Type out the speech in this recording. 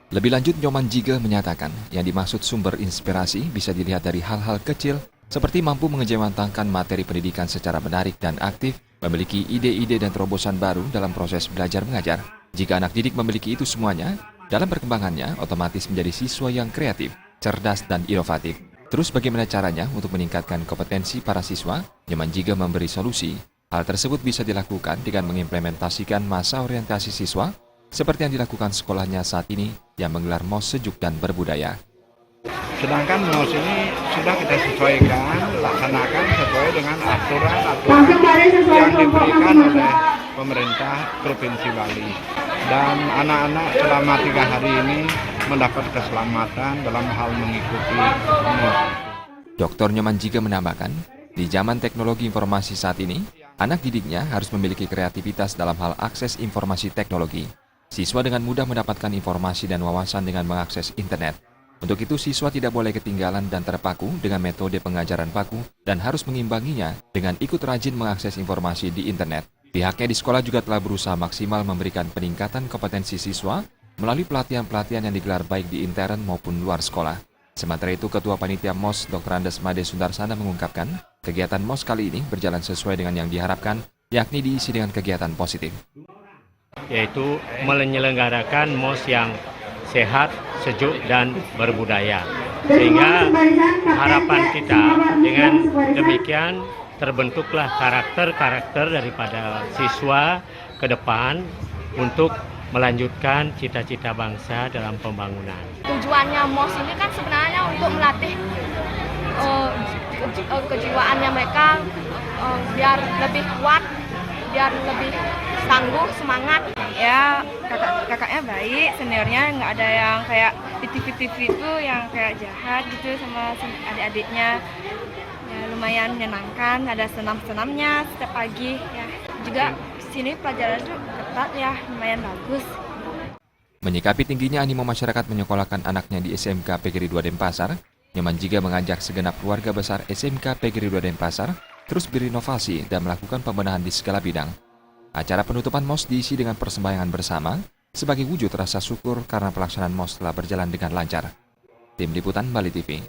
Lebih lanjut, Nyoman Jige menyatakan yang dimaksud sumber inspirasi bisa dilihat dari hal-hal kecil seperti mampu mengejawantahkan materi pendidikan secara menarik dan aktif, memiliki ide-ide dan terobosan baru dalam proses belajar mengajar. Jika anak didik memiliki itu semuanya, dalam perkembangannya otomatis menjadi siswa yang kreatif, cerdas, dan inovatif. Terus bagaimana caranya untuk meningkatkan kompetensi para siswa? Nyoman Jige memberi solusi. Hal tersebut bisa dilakukan dengan mengimplementasikan masa orientasi siswa seperti yang dilakukan sekolahnya saat ini yang menggelar MOS sejuk dan berbudaya. Sedangkan MOS ini sudah kita sesuaikan, laksanakan sesuai dengan aturan-aturan yang diberikan oleh pemerintah Provinsi Bali. Dan anak-anak selama 3 hari ini mendapat keselamatan dalam hal mengikuti MOS. Dr. Nyoman Jige menambahkan, di zaman teknologi informasi saat ini, anak didiknya harus memiliki kreativitas dalam hal akses informasi teknologi. Siswa dengan mudah mendapatkan informasi dan wawasan dengan mengakses internet. Untuk itu, siswa tidak boleh ketinggalan dan terpaku dengan metode pengajaran baku dan harus mengimbanginya dengan ikut rajin mengakses informasi di internet. Pihaknya di sekolah juga telah berusaha maksimal memberikan peningkatan kompetensi siswa melalui pelatihan-pelatihan yang digelar baik di intern maupun luar sekolah. Sementara itu, Ketua Panitia MOS Dr. Andes Made Sundarsana mengungkapkan, kegiatan MOS kali ini berjalan sesuai dengan yang diharapkan, yakni diisi dengan kegiatan positif. Yaitu menyelenggarakan MOS yang sehat, sejuk, dan berbudaya. Sehingga harapan kita dengan demikian terbentuklah karakter-karakter daripada siswa ke depan untuk melanjutkan cita-cita bangsa dalam pembangunan. Tujuannya MOS ini kan sebenarnya untuk melatih kejiwaannya mereka biar lebih kuat, biar lebih tangguh, semangat. Ya, kakaknya baik, seniornya nggak ada yang kayak di TV-TV itu yang kayak jahat gitu sama adik-adiknya. Ya, lumayan menyenangkan, ada senam-senamnya setiap pagi. Ya, juga sini pelajaran itu ketat ya, lumayan bagus. Menyikapi tingginya animo masyarakat menyekolahkan anaknya di SMK PGRI 2 Denpasar, Nyoman Jige mengajak segenap keluarga besar SMK PGRI 2 Denpasar terus berinovasi dan melakukan pembenahan di segala bidang. Acara penutupan MOS diisi dengan persembayangan bersama sebagai wujud rasa syukur karena pelaksanaan MOS telah berjalan dengan lancar. Tim Liputan Bali TV.